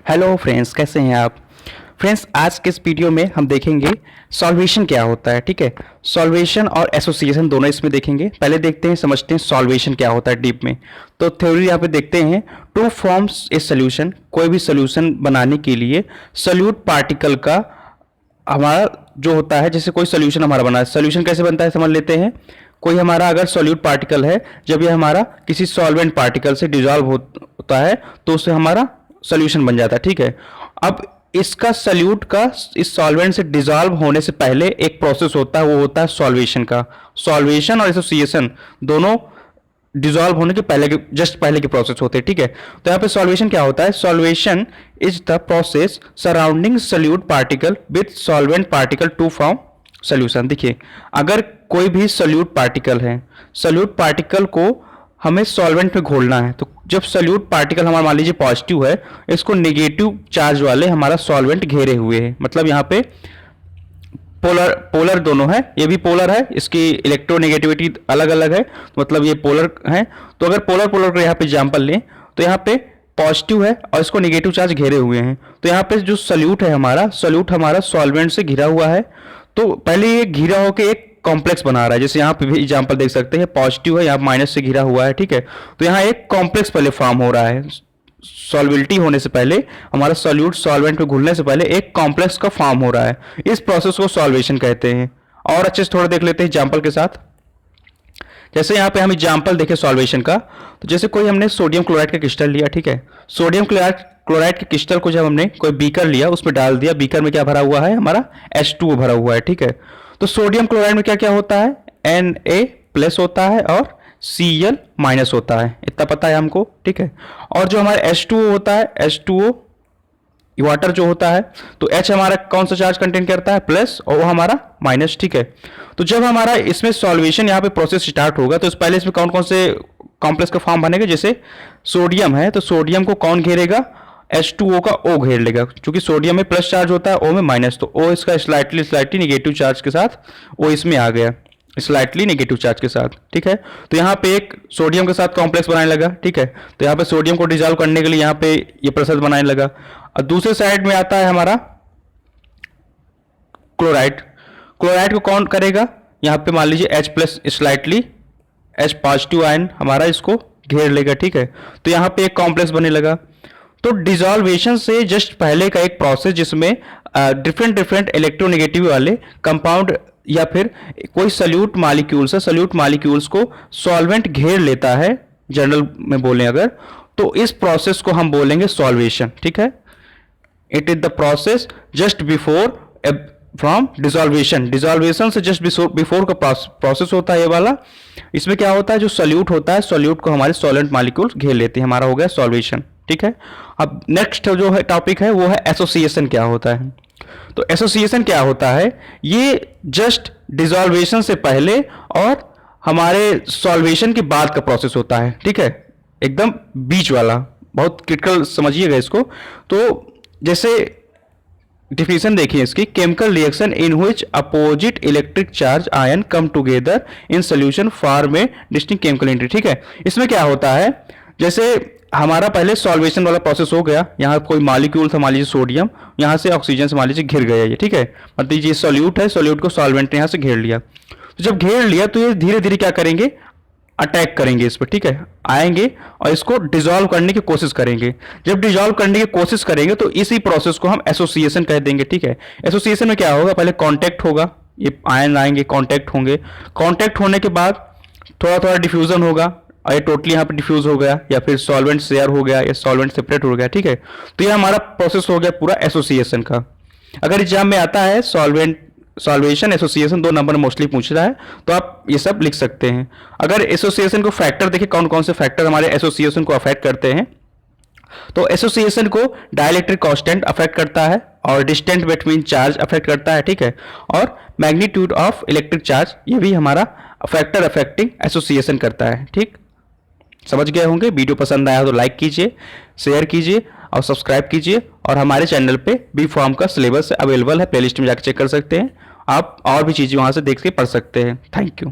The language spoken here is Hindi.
हेलो फ्रेंड्स, कैसे हैं आप। फ्रेंड्स, आज के इस वीडियो में हम देखेंगे सॉल्वेशन क्या होता है। ठीक है, सॉल्वेशन और एसोसिएशन दोनों इसमें देखेंगे। पहले देखते हैं, समझते हैं सॉल्वेशन क्या होता है डीप में। तो थ्योरी यहाँ पे देखते हैं, टू फॉर्म्स ए सोल्यूशन। कोई भी सोल्यूशन बनाने के लिए सोल्यूट पार्टिकल का हमारा जो होता है, जैसे कोई सोल्यूशन हमारा बना है, सोल्यूशन कैसे बनता है समझ लेते हैं। कोई हमारा अगर सोल्यूट पार्टिकल है, जब ये हमारा किसी सॉल्वेंट पार्टिकल से डिजॉल्व होता है तो उससे हमारा सोल्यूशन बन जाता है। ठीक है, अब इसका सल्यूट का इस सॉल्वेंट से डिजॉल्व होने से पहले एक प्रोसेस होता है, वो होता है सॉल्वेशन का। सॉल्वेशन और एसोसिएशन दोनों डिजॉल्व होने के पहले के जस्ट पहले के प्रोसेस होते हैं। ठीक है, तो यहाँ पे सॉल्वेशन क्या होता है। Solvation is the process surrounding solute particle with solvent particle to form solution. देखिए, अगर कोई भी सल्यूट पार्टिकल है, सल्यूट पार्टिकल को हमें सॉल्वेंट में घोलना है, तो जब सल्यूट पार्टिकल हमारा मान लीजिए पॉजिटिव है, इसको नेगेटिव चार्ज वाले हमारा सॉल्वेंट घेरे हुए हैं। मतलब यहाँ पे पोलर पोलर दोनों है, ये भी पोलर है, इसकी इलेक्ट्रोनेगेटिविटी अलग अलग है, तो मतलब ये पोलर है। तो अगर पोलर पोलर का यहाँ पे एग्जाम्पल लें तो यहाँ पे पॉजिटिव है और इसको नेगेटिव चार्ज घेरे हुए हैं। तो यहाँ पे जो सल्यूट है हमारा, सल्यूट हमारा सॉल्वेंट से घिरा हुआ है। तो पहले ये घिरा होकर एक कॉम्प्लेक्स बना रहा है, जैसे यहाँ पे भी एग्जाम्पल देख सकते हैं, पॉजिटिव है, यहाँ माइनस से घिरा हुआ है। ठीक है, तो यहाँ एक कॉम्प्लेक्स पहले फॉर्म हो रहा है। सॉल्बिलिटी होने से पहले, हमारा सॉल्यूट सॉल्वेंट में घुलने से पहले एक कॉम्प्लेक्स का फॉर्म हो रहा है। इस प्रोसेस को सॉल्वेशन कहते हैं। और अच्छे से थोड़ा देख लेते हैं एग्जाम्पल के साथ। जैसे यहाँ पे हम एग्जाम्पल देखें सॉल्वेशन का, तो जैसे कोई हमने सोडियम क्लोराइड का क्रिस्टल लिया। ठीक है, सोडियम क्लोराइड के क्रिस्टल को जब हमने कोई बीकर लिया, उसमें डाल दिया, बीकर में क्या भरा हुआ है हमारा H2O भरा हुआ है। ठीक है, तो सोडियम क्लोराइड में क्या क्या होता है, Na+ होता है और Cl- होता है, इतना पता है हमको। ठीक है, और जो हमारा H2O होता है, H2O वाटर जो होता है, तो H हमारा कौन सा चार्ज कंटेन करता है, प्लस, और वो हमारा माइनस। ठीक है, तो जब हमारा इसमें सॉल्वेशन यहाँ पे प्रोसेस स्टार्ट होगा, तो पहले इसमें कौन कौन से कॉम्प्लेक्स का फॉर्म बनेगा। जैसे सोडियम है, तो सोडियम को कौन घेरेगा, H2O का O घेर लेगा, क्योंकि सोडियम में प्लस चार्ज होता है, O में माइनस, तो O इसका स्लाइटली नेगेटिव चार्ज के साथ O इसमें आ गया, स्लाइटली नेगेटिव चार्ज के साथ। ठीक है, तो यहाँ पे एक सोडियम के साथ कॉम्प्लेक्स बनाने लगा। ठीक है, तो यहाँ पे सोडियम को डिजॉल्व करने के लिए यहाँ पे ये प्रोसेस बनाने लगा। और दूसरे साइड में आता है हमारा क्लोराइड। क्लोराइड को कौन करेगा, यहाँ पे मान लीजिए H+ slightly H positive ion हमारा इसको घेर लेगा। ठीक है, तो यहाँ पे एक कॉम्प्लेक्स बनने लगा। तो डिजॉल्वेशन से जस्ट पहले का एक प्रोसेस, जिसमें डिफरेंट इलेक्ट्रोनेगेटिव वाले कंपाउंड या फिर कोई सल्यूट मॉलिक्यूल्स है, सल्यूट मॉलिक्यूल्स को सॉल्वेंट घेर लेता है, जनरल में बोलें अगर, तो इस प्रोसेस को हम बोलेंगे सॉल्वेशन। ठीक है, it is the process just before from dissolution. Dissolution से जस्ट बिफोर का प्रोसेस होता है ये वाला। इसमें क्या होता है, जो सल्यूट होता है, सॉल्यूट को हमारे सॉल्वेंट मॉलिक्यूल्स घेर लेते हैं, हमारा हो गया सॉल्वेशन। ठीक है, अब नेक्स्ट जो है टॉपिक है वो है एसोसिएशन क्या होता है। तो एसोसिएशन क्या होता है, ये जस्ट डिजॉल्वेशन से पहले और हमारे सॉल्वेशन के बाद का प्रोसेस होता है। ठीक है, एकदम बीच वाला, बहुत क्रिटिकल समझिएगा इसको। तो जैसे डिफिनेशन देखिए इसकी, chemical reaction in which opposite electric charge ion come together in solution form A distinct chemical entity. ठीक है, इसमें क्या होता है, जैसे हमारा पहले सॉल्वेशन वाला प्रोसेस हो गया, यहाँ कोई मॉलिक्यूल था, मान लीजिए सोडियम, यहाँ से ऑक्सीजन से मान लीजिए घिर गया ये। ठीक है, मतलब ये सॉल्यूट है, सॉल्यूट को सॉल्वेंट ने यहाँ से घेर लिया। तो जब घेर लिया तो ये धीरे धीरे क्या करेंगे, अटैक करेंगे इस पर। ठीक है, आएंगे और इसको डिजॉल्व करने की कोशिश करेंगे। जब डिजॉल्व करने की कोशिश करेंगे तो इसी प्रोसेस को हम एसोसिएशन कह देंगे। ठीक है, एसोसिएशन में क्या होगा, पहले कांटेक्ट होगा, ये आयन आएंगे, कांटेक्ट होंगे, कांटेक्ट होने के बाद थोड़ा थोड़ा डिफ्यूजन होगा, और ये टोटली यहाँ पे डिफ्यूज हो गया, या फिर सॉल्वेंट शेयर हो गया, या सॉल्वेंट सेपरेट हो गया। ठीक है, तो ये हमारा प्रोसेस हो गया पूरा एसोसिएशन का। अगर एग्जाम में आता है सॉल्वेशन एसोसिएशन, 2 नंबर मोस्टली पूछ रहा है, तो आप ये सब लिख सकते हैं। अगर एसोसिएशन को फैक्टर देखिए, कौन कौन से फैक्टर हमारे एसोसिएशन को अफेक्ट करते हैं, तो एसोसिएशन को डाइलेक्ट्रिक कांस्टेंट अफेक्ट करता है, और डिस्टेंस बिटवीन चार्ज अफेक्ट करता है। ठीक है, और मैग्नीट्यूड ऑफ इलेक्ट्रिक चार्ज, ये भी हमारा फैक्टर अफेक्टिंग एसोसिएशन करता है। ठीक, समझ गए होंगे। वीडियो पसंद आया तो लाइक कीजिए, शेयर कीजिए और सब्सक्राइब कीजिए। और हमारे चैनल पे बी फॉर्म का सिलेबस अवेलेबल है, प्लेलिस्ट में जाकर चेक कर सकते हैं आप, और भी चीज़ें वहाँ से देख के पढ़ सकते हैं। Thank you.